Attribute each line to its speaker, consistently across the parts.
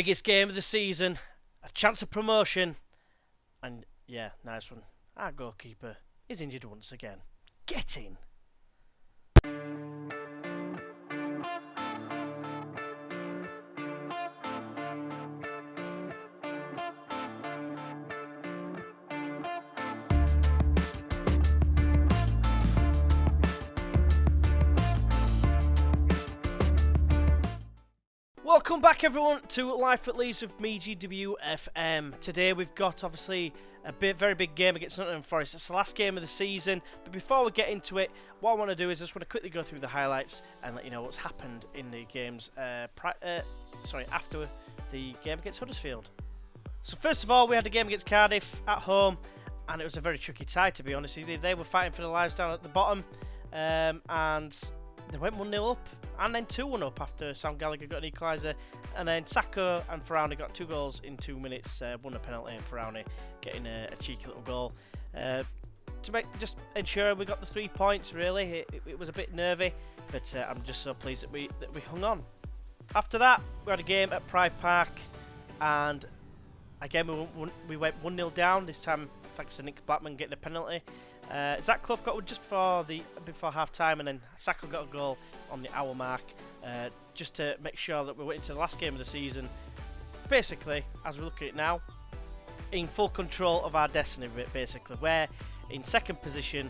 Speaker 1: Biggest game of the season, a chance of promotion, and yeah, nice one. Our goalkeeper is injured once again. Get in. Welcome back everyone to Life at Leeds with me, GWFM. Today we've got obviously a very big game against Nottingham Forest. It's the last game of the season, but before we get into it, what I want to do is I just want to quickly go through the highlights and let you know what's happened in the games after the game against Huddersfield. So first of all, we had a game against Cardiff at home, and it was a very tricky tie, to be honest with you. They were fighting for their lives down at the bottom, and they went 1-0 up and then 2-1 up after Sam Gallagher got an equaliser, and then Saka and Faraoni got 2 goals in 2 minutes, one a penalty and Faraoni getting a cheeky little goal to just ensure we got the 3 points. Really, it was a bit nervy, but I'm just so pleased that we hung on. After that, we had a game at Pride Park, and again we went 1-0 down. This time thanks to Nick Blackman getting a penalty. Zach Clough got one just before half time, and then Saka got a goal on the hour mark, just to make sure that we went into the last game of the season, basically, as we look at it now, in full control of our destiny. Basically, we're in second position,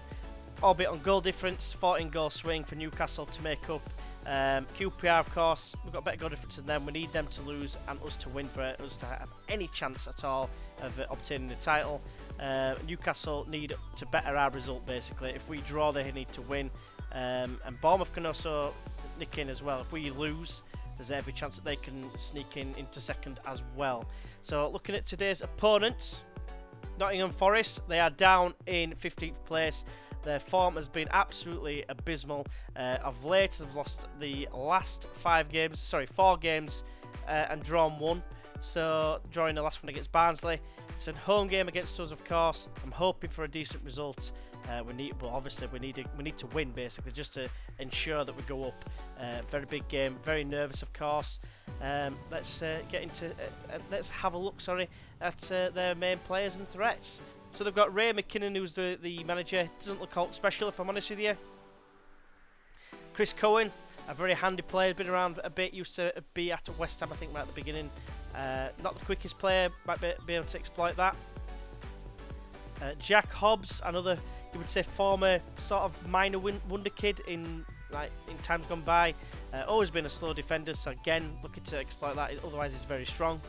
Speaker 1: albeit on goal difference, 14 goal swing for Newcastle to make up. QPR, of course, we've got better goal difference than them. We need them to lose and us to win for us to have any chance at all of obtaining the title. Newcastle need to better our result, basically. If we draw, they need to win, and Bournemouth can also nick in as well. If we lose, there's every chance that they can sneak into second as well. So looking at today's opponents, Nottingham Forest, they are down in 15th place. Their form has been absolutely abysmal. Of late, they've lost the last 4 games, and drawn 1. So drawing the last one against Barnsley. It's a home game against us, of course. I'm hoping for a decent result. We need to win, basically, just to ensure that we go up. Very big game, very nervous, of course. Let's have a look. At their main players and threats. So they've got Ray McKinnon, who's the manager. Doesn't look all special, if I'm honest with you. Chris Cohen, a very handy player, been around a bit, used to be at West Ham, I think, right at the beginning. Not the quickest player, might be able to exploit that. Jack Hobbs, another, you would say, former sort of minor wonder kid in times gone by. Always been a slow defender, so again, looking to exploit that. Otherwise, he's very strong.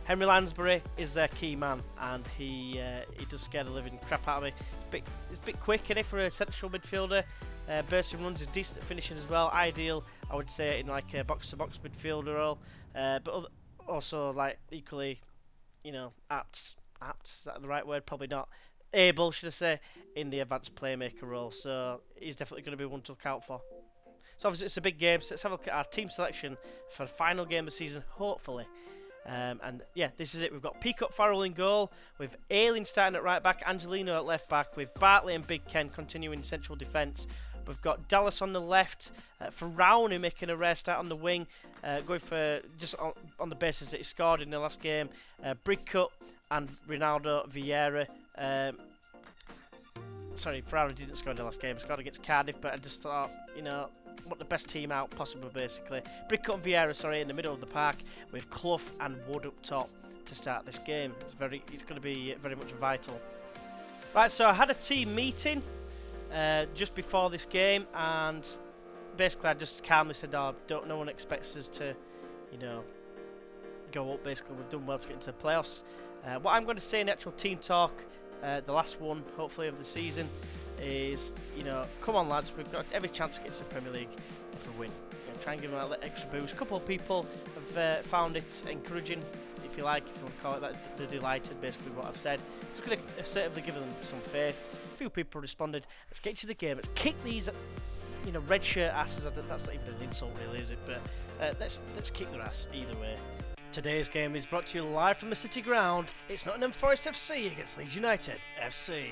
Speaker 1: Henry Lansbury is their key man, and he does scare the living crap out of me. He's a bit quick, isn't he, for a central midfielder. Bursting runs is decent at finishing as well. Ideal, I would say, in like a box-to-box midfielder role. But also, like, equally, apt. Is that the right word? Probably not. Able, should I say, in the advanced playmaker role. So he's definitely going to be one to look out for. So obviously it's a big game. So let's have a look at our team selection for the final game of the season, hopefully. And yeah, this is it. We've got Peacock Farrell in goal, with Ayling starting at right back, Angelino at left back, with Bartley and Big Ken continuing central defence. We've got Dallas on the left, Faraoni making a rare start on the wing, going for just on the basis that he scored in the last game. Brigcutt and Ronaldo Vieira. Faraoni didn't score in the last game. He scored against Cardiff, but I just thought, want the best team out possible, basically. Brigcutt and Vieira, in the middle of the park, with Clough and Wood up top to start this game. It's going to be very much vital. Right, so I had a team meeting just before this game, and basically I just calmly said, no one expects us to, go up. Basically, we've done well to get into the playoffs. What I'm going to say in the actual team talk, the last one, hopefully, of the season, is, come on lads, we've got every chance to get to the Premier League if we win. Try and give them that extra boost. A couple of people have found it encouraging, if you want to call it that. They're delighted, basically, what I've said. Just going to assertively give them some faith. A few people responded, let's get to the game, let's kick these, red shirt asses. That's not even an insult, really, is it? But let's kick their ass either way. Today's game is brought to you live from the City Ground. It's Nottingham Forest FC against Leeds United FC.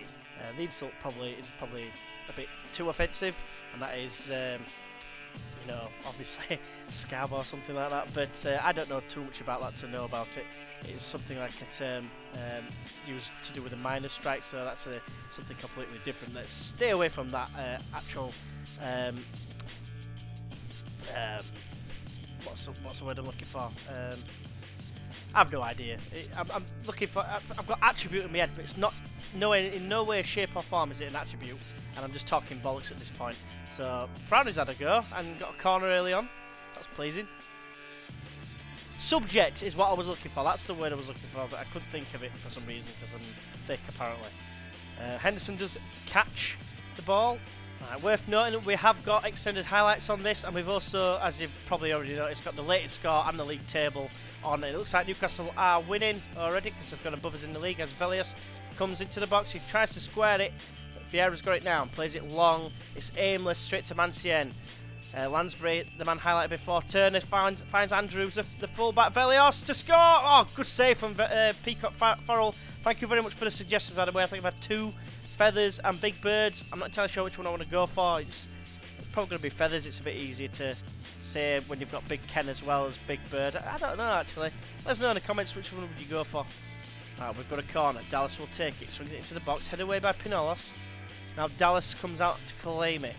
Speaker 1: The insult is probably a bit too offensive, and that is, know, obviously scab or something like that, but I don't know too much about that to know about it. It's something like a term used to do with a minor strike, so that's something completely different. Let's stay away from that actual what's the word I'm looking for? I have no idea. I'm looking for. I've got attribute in my head, but it's not. In no way, shape or form is it an attribute, and I'm just talking bollocks at this point. So Frowny's had a go and got a corner early on. That's pleasing. Subject is what I was looking for. That's the word I was looking for, but I couldn't think of it for some reason because I'm thick apparently. Henderson does catch the ball. Worth noting, we have got extended highlights on this, and we've also, as you've probably already noticed, got the latest score and the league table on. It looks like Newcastle are winning already because they've got above us in the league as Velios comes into the box. He tries to square it, but Vieira's got it now and plays it long. It's aimless, straight to Mancien. Lansbury, the man highlighted before. Turner finds Andrews, the fullback. Velios to score! Oh, good save from Peacock Farrell. Thank you very much for the suggestions, by the way. I think I've had 2 feathers and big birds. I'm not entirely sure which one I want to go for. It's probably going to be feathers. It's a bit easier to say when you've got Big Ken as well as Big Bird. I don't know actually. Let us know in the comments which one would you go for. We've got a corner. Dallas will take it. Swings it into the box. Head away by Pinolos. Now Dallas comes out to claim it.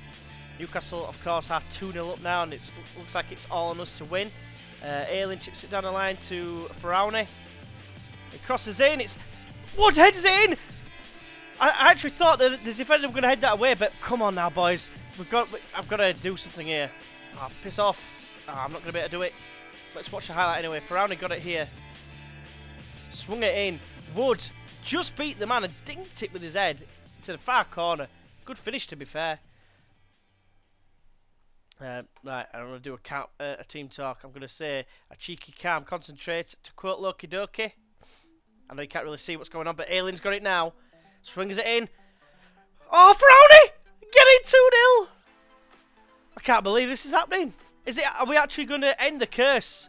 Speaker 1: Newcastle, of course, are 2-0 up now, and it looks like it's all on us to win. Ayling chips it down the line to Faraone. It crosses in. It's Wood heads in. I actually thought that the defender were going to head that away, but come on now, boys. I've got to do something here. Oh, piss off. Oh, I'm not going to be able to do it. Let's watch the highlight anyway. Faraone got it here. Swung it in. Wood just beat the man and dinked it with his head to the far corner. Good finish, to be fair. Right, I'm going to do a team talk. I'm going to say a cheeky, calm, concentrate, to quote Loki Doki. I know you can't really see what's going on, but Ayling's got it now. Swings it in. Oh, Faraone! Get it 2-0! I can't believe this is happening. Are we actually going to end the curse?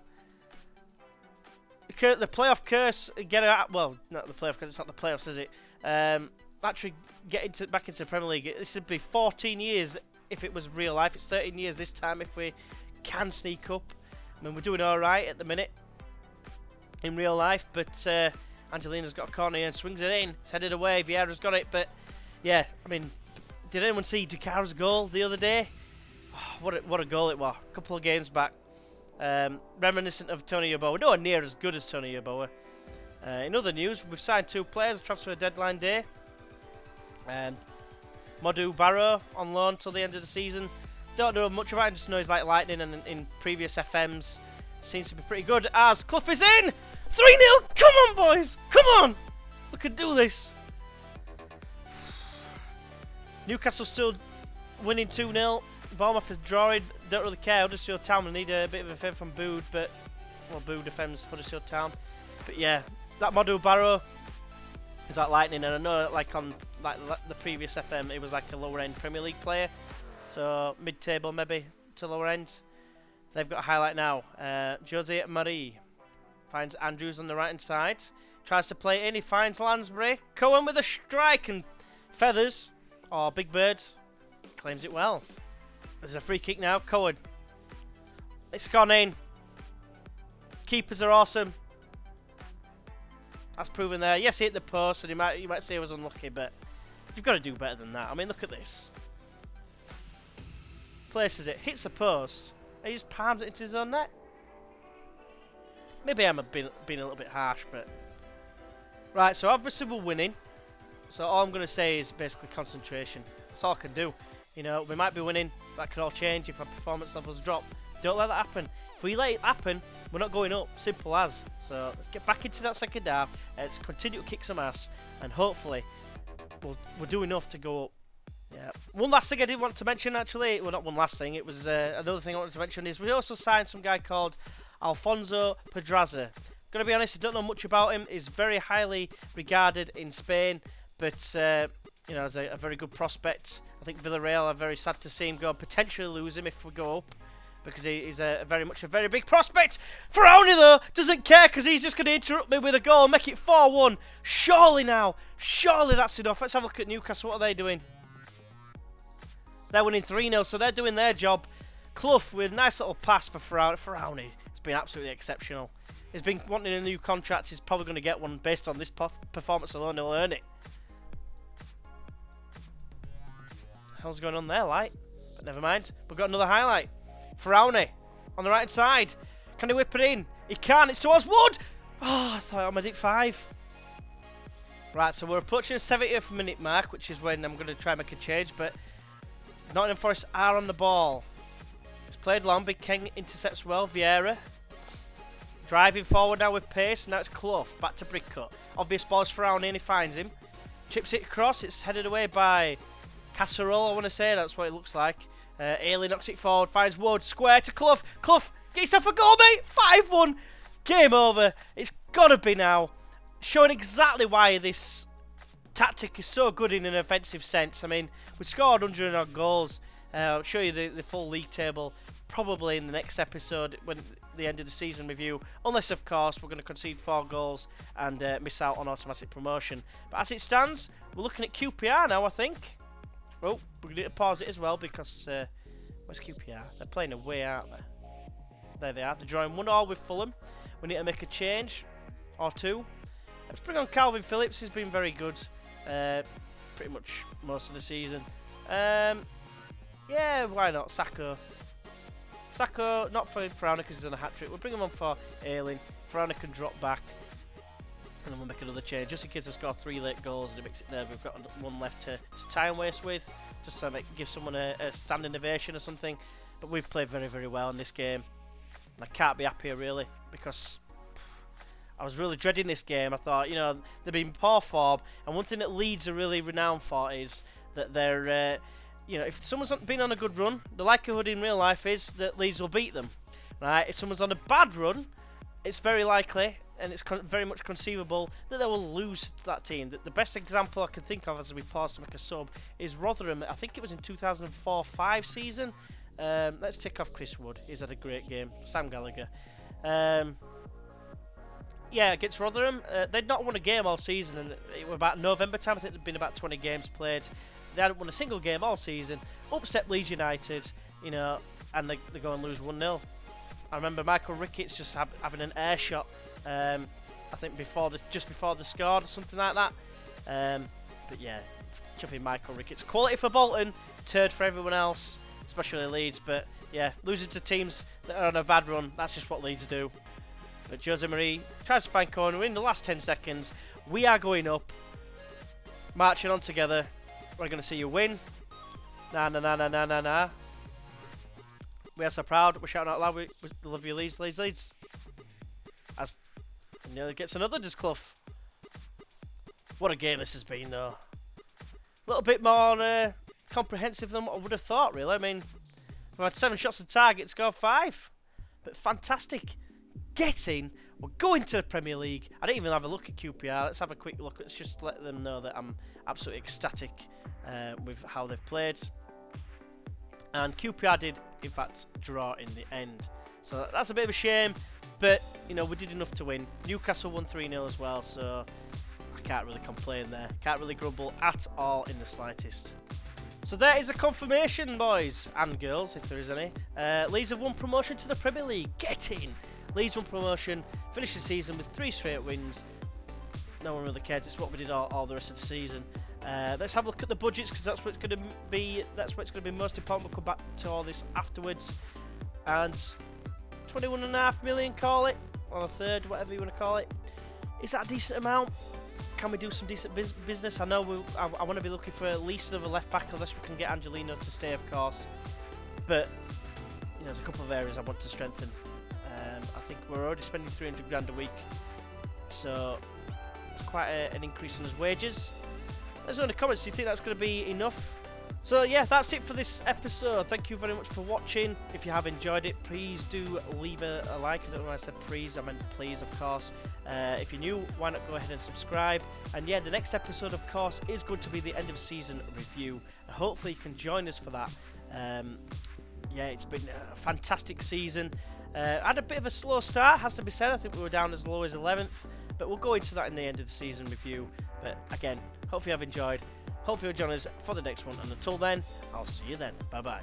Speaker 1: The playoff curse. Get it out. Well, not the playoff curse. It's not the playoffs, is it? Actually, get back into the Premier League. This would be 14 years if it was real life. It's 13 years this time if we can sneak up. I mean, we're doing all right at the minute in real life, but Angelina's got a corner here and swings it in. It's headed away. Vieira's got it, but yeah, I mean, did anyone see Dakara's goal the other day? Oh, what a goal it was. A couple of games back. Reminiscent of Tony Yeboah. Nowhere near as good as Tony Yeboah. In other news, we've signed 2 players, transfer deadline day. Modu Barrow on loan till the end of the season. Don't know much about him, just know he's like lightning, and in previous FMs seems to be pretty good. As Clough is in! 3-0! Come on, boys! Come on! We could do this. Newcastle still winning 2-0. Bournemouth is drawing. Don't really care. Huddersfield Town will need a bit of a favour from Bood, but Bood defends Huddersfield Town. But yeah, that Modu Barrow is like lightning, and I know like on the previous FM it was like a lower end Premier League player, so mid-table maybe to lower end. They've got a highlight now. Jose Marie finds Andrews on the right hand side, tries to play it in. He finds Lansbury. Cohen with a strike, and Feathers or Big Bird claims it well. There's a free kick now. Cohen. It's gone in. Keepers are awesome. That's proven there. Yes, he hit the post, and you might say he was unlucky, but you've got to do better than that. I mean, look at this. Places it, hits the post, and he just palms it into his own net. Maybe I'm being a little bit harsh, but right. So obviously we're winning. So all I'm going to say is basically concentration. That's all I can do. You know, we might be winning. That could all change if our performance levels drop. Don't let that happen. If we let it happen, we're not going up. Simple as. So let's get back into that second half. Let's continue to kick some ass, and hopefully we'll do enough to go up. Yeah. One last thing I did want to mention, actually. Well, not one last thing. It was another thing I wanted to mention is we also signed some guy called Alfonso Pedraza. Gonna be honest, I don't know much about him. He's very highly regarded in Spain, but you know, as a very good prospect. I think Villarreal are very sad to see him go and potentially lose him if we go up, because he's very much a very big prospect. Faraone, though, doesn't care because he's just going to interrupt me with a goal and make it 4-1. Surely now. Surely that's enough. Let's have a look at Newcastle. What are they doing? They're winning 3-0, so they're doing their job. Clough with a nice little pass for Farauni. It's been absolutely exceptional. He's been wanting a new contract. He's probably going to get one based on this performance alone. He'll earn it. Hell's going on there, like? But never mind. We've got another highlight. Farauni on the right side. Can he whip it in? He can. It's towards Wood. Oh, I thought I made it 5. Right, so we're approaching the 70th minute mark, which is when I'm going to try and make a change. But Nottingham Forest are on the ball. It's played long. Big King intercepts well. Vieira driving forward now with pace. Now it's Clough. Back to Brickcut. Obvious ball's Farauni and he finds him. Chips it across. It's headed away by Casserole, I want to say. That's what it looks like. Ailey knocks it forward. Finds Wood. Square to Clough. Clough gets off a goal, mate. 5-1. Game over. It's got to be now. Showing exactly why this tactic is so good in an offensive sense. I mean, we scored 100 odd goals. I'll show you the full league table probably in the next episode when the end of the season review. Unless, of course, we're going to concede 4 goals and miss out on automatic promotion. But as it stands, we're looking at QPR now, I think. Oh, we're going to pause it as well because where's QPR? They're playing away, aren't they? There they are. They're drawing 1-1 with Fulham. We need to make a change or 2. Let's bring on Calvin Phillips. He's been very good pretty much most of the season. Yeah, why not? Sacco, not for Farauni because he's on a hat-trick. We'll bring him on for Ailing. Farauni can drop back. And then we'll make another change. Just in case I score 3 late goals and it makes it there. We've got 1 left to time waste with. Just to give someone a standing ovation or something. But we've played very, very well in this game. And I can't be happier, really. Because I was really dreading this game. I thought, you know, they've been poor form. And one thing that Leeds are really renowned for is that they're... you know, if someone's been on a good run, the likelihood in real life is that Leeds will beat them. Right? If someone's on a bad run, it's very likely, and it's very much conceivable, that they will lose to that team. The best example I can think of as we pause to make a sub is Rotherham. I think it was in 2004-05 season. Let's tick off Chris Wood. He's had a great game. Sam Gallagher. Yeah, against Rotherham. They'd not won a game all season, and it was about November time. I think there'd been about 20 games played. They hadn't won a single game all season. Upset Leeds United, you know, and they go and lose 1-0. I remember Michael Ricketts just having an air shot. I think just before they scored or something like that. But yeah, chuffing Michael Ricketts. Quality for Bolton, turd for everyone else, especially Leeds. But yeah, losing to teams that are on a bad run, that's just what Leeds do. But Jose Marie tries to find corner in the last 10 seconds. We are going up, marching on together. We're going to see you win. Nah. We are so proud. We're shouting out loud. We love you, Leeds. As nearly gets another discluff. What a game this has been, though. A little bit more comprehensive than what I would have thought, really. I mean, we had 7 shots on target, scored 5. But fantastic. We're going to the Premier League. I didn't even have a look at QPR. Let's have a quick look. Let's just let them know that I'm absolutely ecstatic with how they've played. And QPR did, in fact, draw in the end. So that's a bit of a shame. But, you know, we did enough to win. Newcastle won 3-0 as well. So I can't really complain there. Can't really grumble at all in the slightest. So there is a confirmation, boys and girls, if there is any. Leeds have won promotion to the Premier League. Get in! Leeds won promotion, finished the season with 3 straight wins. No one really cares. It's what we did all the rest of the season. Let's have a look at the budgets because that's what's going to be. That's what's going to be most important. We'll come back to all this afterwards. And 21.5 million, call it, or a third, whatever you want to call it. Is that a decent amount? Can we do some decent business? I know I want to be looking for at least another left back unless we can get Angelino to stay, of course. But you know, there's a couple of areas I want to strengthen. I think we're already spending 300 grand a week, so it's quite an increase in his wages. Let us know in the comments, do you think that's going to be enough? So yeah, that's it for this episode. Thank you very much for watching. If you have enjoyed it, please do leave a like. I don't know why I said please, I meant please, of course. If you're new, why not go ahead and subscribe? And yeah, the next episode, of course, is going to be the end of season review. And hopefully you can join us for that. Yeah, it's been a fantastic season. Had a bit of a slow start, has to be said. I think we were down as low as 11th, but we'll go into that in the end of the season review. But again, hopefully you have enjoyed. Hopefully you'll join us for the next one. And until then, I'll see you then. Bye-bye.